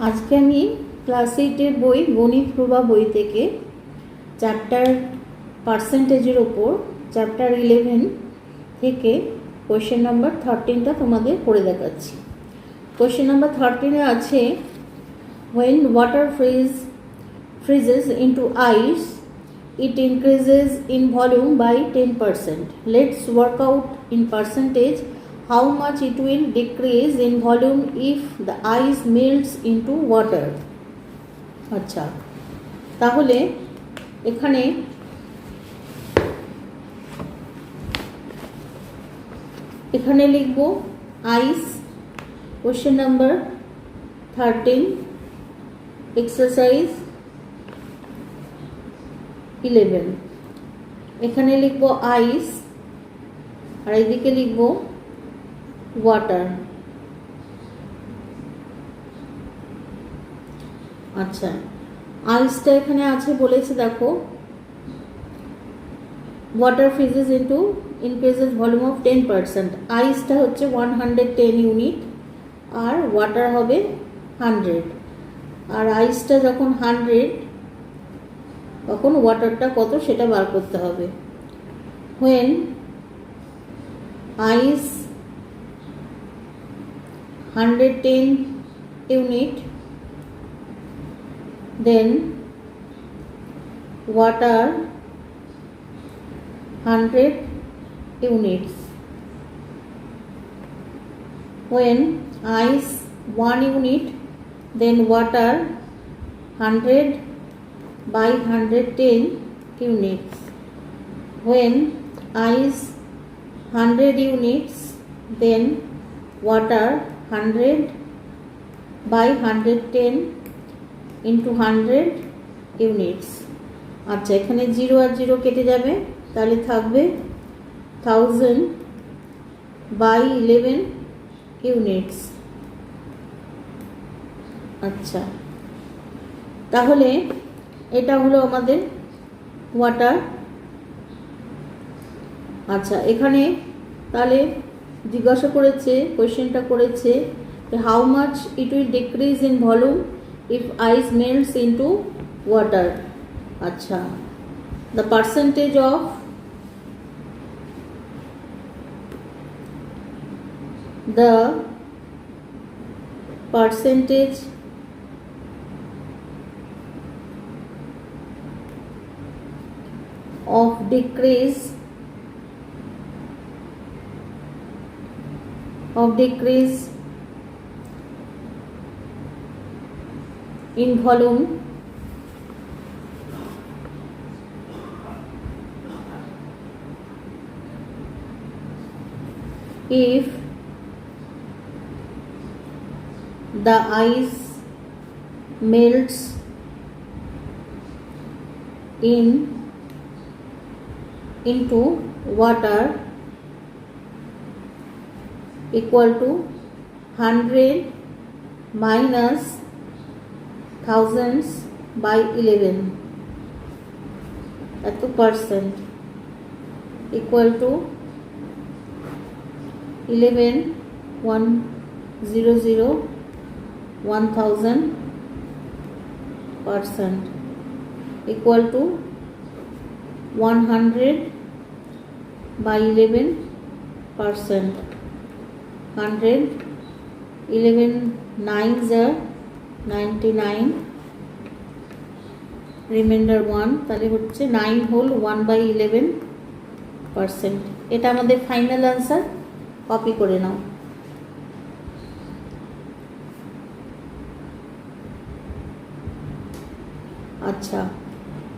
আজকে আমি ক্লাস 8-এর বই গণিত প্রভা বই থেকে চ্যাপ্টার পার্সেন্টেজের ওপর চ্যাপ্টার 11 থেকে কোয়েশ্চেন নাম্বার 13টা তোমাদের করে দেখাচ্ছি। কোয়েশ্চেন নাম্বার 13-এ আছে when water freezes into ice it increases in volume by 10%. Let's work out in percentage how much it will decrease in volume if the ice melts into water. আচ্ছা, তাহলে এখানে লিখব আইস, question number 13, exercise 11। এখানে লিখব আইস আর এদিকে লিখব water. আচ্ছা, আইসটা এখানে আছে বলেছে, দেখো water freezes into increases volume of 10%। আইসটা হচ্ছে 110 ইউনিট আর ওয়াটার হবে 100। আর আইসটা যখন 100 তখন ওয়াটারটা কত সেটা বার করতে হবে। when ice 110 unit then water 100 units. When ice 1 unit then water 100 by 110 units. When ice 100 units then water 100 by 110 into 100 units. আচ্ছা, এখানে 0 আর 0 কেটে যাবে, তাহলে থাকবে 1000 by 11 units. আচ্ছা, তাহলে এটা হলো আমাদের ওয়াটার। আচ্ছা, এখানে তাহলে জিজ্ঞাসা করেছে, কোয়েশ্চেনটা করেছে how much it will decrease in volume if ice melts into water. আচ্ছা, the percentage of decrease in volume if the ice melts into water equal to 100 minus thousands by 11 at the percent equal to 11 100 1000% equal to 100 by 11%. 100 11 9s are 99 reminder 1, তাহলে হচ্ছে 9 whole 1 by 11%। এটা আমাদের final answer, copy করে নাও। আচ্ছা,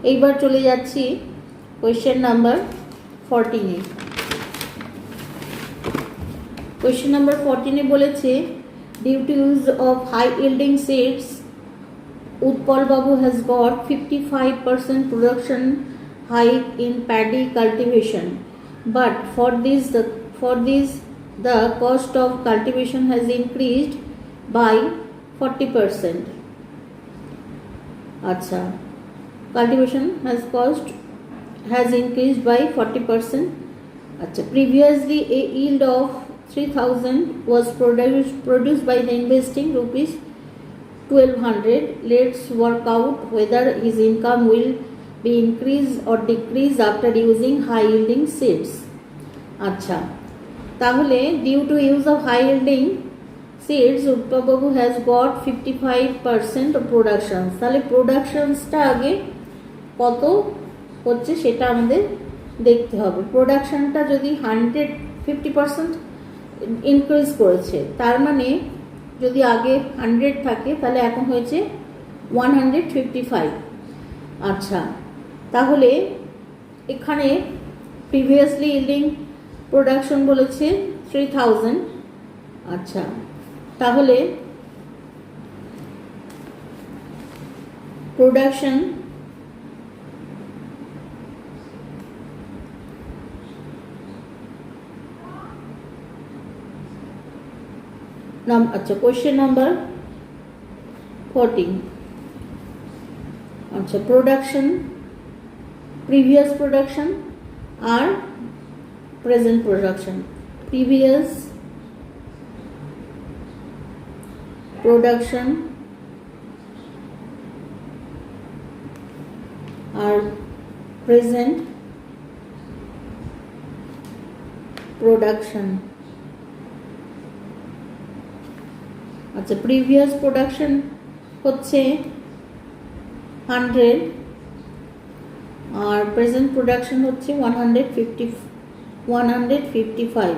এইবার চলে যাচ্ছি question number 14-এ। কোয়েশ্চেন নাম্বার 14-এ বলেছে due to use of high yielding seeds Utpal বাবু has got 55% production hike in paddy cultivation, but for this the cost of cultivation has increased by 40%. আচ্ছা, cultivation has increased by 40%. আচ্ছা, previously a yield of 3000 was produced by the investing rupees 1200. Let's work out whether his income will be increased or decreased after using high yielding seeds. আচ্ছা, তাহলে due to use of high yielding seeds উৎপলবাবু has got 55% of production. তাহলে প্রোডাকশনসটা আগে কত হচ্ছে সেটা আমাদের দেখতে হবে। প্রোডাকশনটা যদি 150% ইনক্রিজ করেছে, তার মানে যদি আগে 100 থাকে তাহলে এখন হয়েছে 155। আচ্ছা, তাহলে এখানে প্রিভিয়াসলি ইল্ডিং প্রোডাকশন বলেছে 3000। আচ্ছা, তাহলে প্রোডাকশন আচ্ছা, কোয়েশ্চেন নাম্বার 14। আচ্ছা, প্রোডাকশন, প্রিভিয়াস প্রোডাকশন আর প্রেজেন্ট প্রোডাকশন। প্রিভিয়াস প্রোডাকশন আর প্রেজেন্ট প্রোডাকশন। আচ্ছা, প্রিভিয়াস প্রোডাকশন হচ্ছে 100 আর প্রেজেন্ট প্রোডাকশন হচ্ছে 155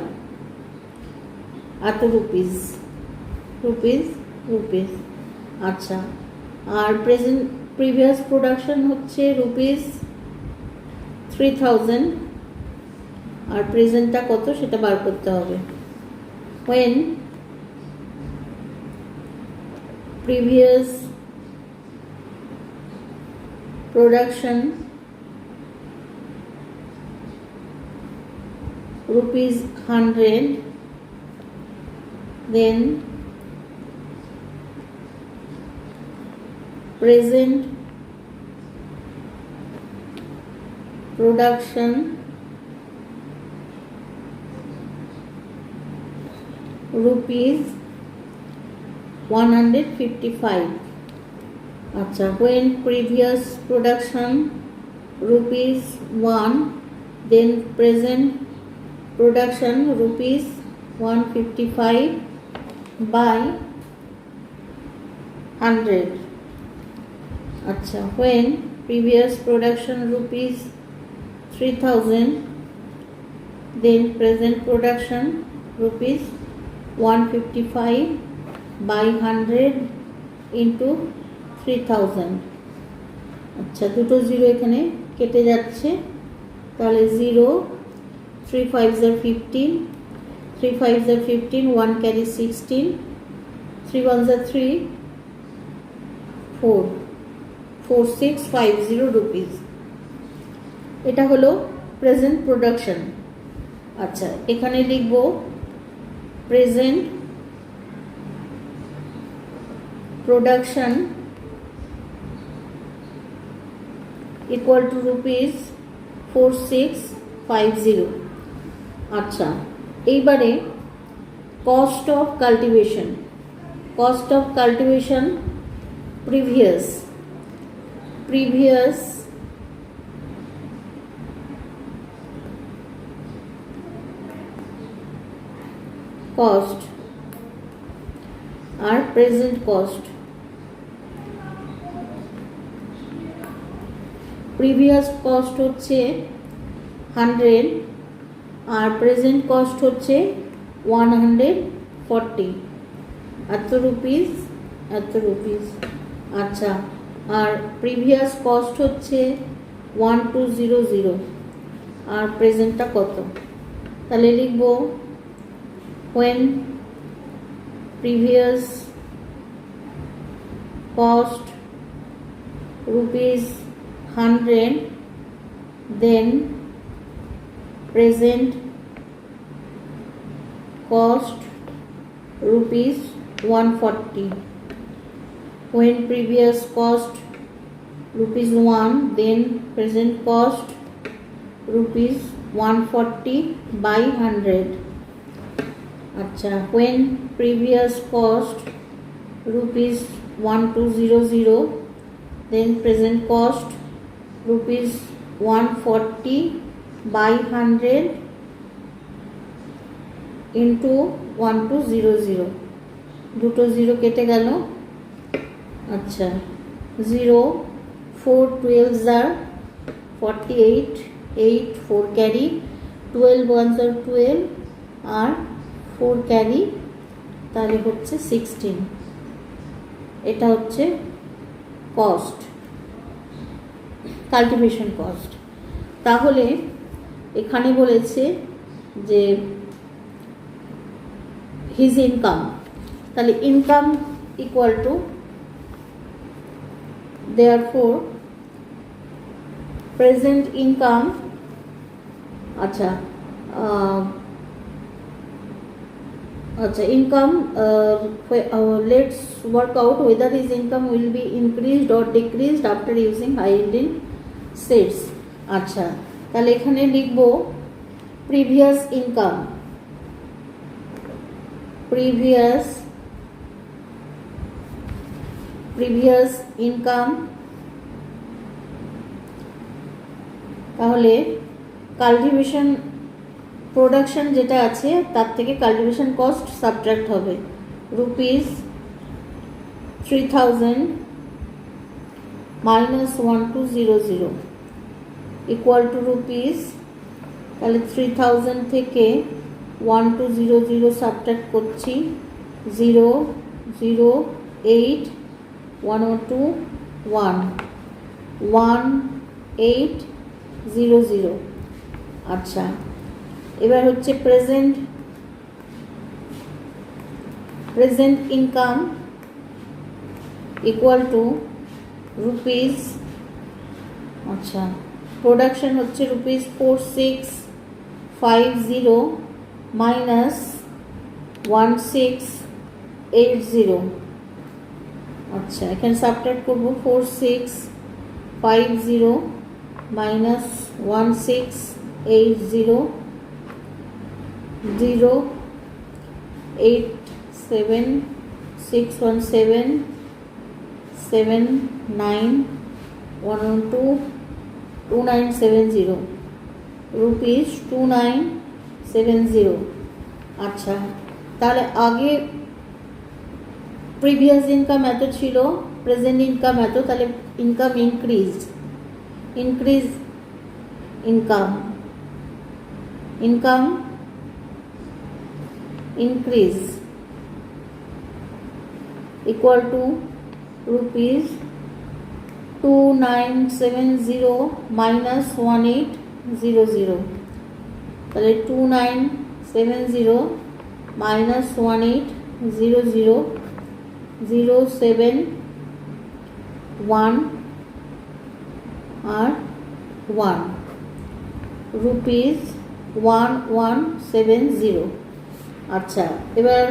এত রুপিস। আচ্ছা, আর প্রিভিয়াস প্রোডাকশন হচ্ছে রুপিস 3000 আর প্রেজেন্টটা কত সেটা বার করতে হবে। when previous production rupees 100, then present production rupees 155। আচ্ছা, when previous production rupees 1, then present production rupees 155 by 100। আচ্ছা, when previous production rupees 3000, then present production rupees 155 by 100 into 3000। আচ্ছা, দুটো জিরো এখানে কেটে যাচ্ছে, তাহলে 0, 3 5s are 15, 3 5s are 15, 1 carry 16, 3 1s are 3, 4, 4650 rupees. এটা হলো প্রেজেন্ট প্রোডাকশন। আচ্ছা, এখানে লিখব present production equal to rupees 4650। আচ্ছা, এইবারে cost of cultivation. Previous cost আর প্রেজেন্ট কস্ট। প্রিভিয়াস কস্ট হচ্ছে 100 আর প্রেজেন্ট কস্ট হচ্ছে 140, এত রুপিস। আচ্ছা, আর প্রিভিয়াস কস্ট হচ্ছে 1200 আর প্রেজেন্টটা কত, তাহলে লিখব when previous cost rupees 100, then present cost rupees 140। when previous cost rupees 1, then present cost rupees 140 by 100। আচ্ছা, when previous cost rupees 1200, then present cost rupees 140 by 100 into 1200, দুটো zero কেটে গেল। আচ্ছা 0 4 12s are 48, 8 4 carry, 12 ones are 12 R 4 carry, তাহলে হচ্ছে 16। এটা হচ্ছে cost, cultivation cost. তাহলে এখানে বলেছে যে হিজ ইনকাম, তাহলে income equal to, therefore present income, আচ্ছা income, let's work out whether his income will be increased or decreased after using high yielding seeds। আচ্ছা তাহলে এখানে লিখব previous income, previous income, তাহলে কাল্টিভেশন প্রোডাকশন যেটা আছে তার থেকে কাল্টিভেশন কস্ট সাবট্রাক্ট হবে, rupees 3000 minus 1200 equal to rupees, তাহলে 3000 থেকে 1200 সাবট্রাক্ট করছি, 0 0 8 102 1 1800। আচ্ছা এবার হচ্ছে present income equal to rupees, আচ্ছা প্রোডাকশন হচ্ছে রুপিস 4650 মাইনাস 1680। আচ্ছা এখানে সাবট্রাক্ট করবো 4650 মাইনাস 1680, 0 8 7 617 7 9 112 2970, রুপিস 2970। আচ্ছা তাহলে আগে প্রিভিয়াস ইনকাম এত ছিল, প্রেজেন্ট ইনকাম এত, তাহলে income increase income increase equal to rupees 2970 minus 1800, তাহলে 2970 minus 1800, 071 আর 1, রুপিস 1170। আচ্ছা এবার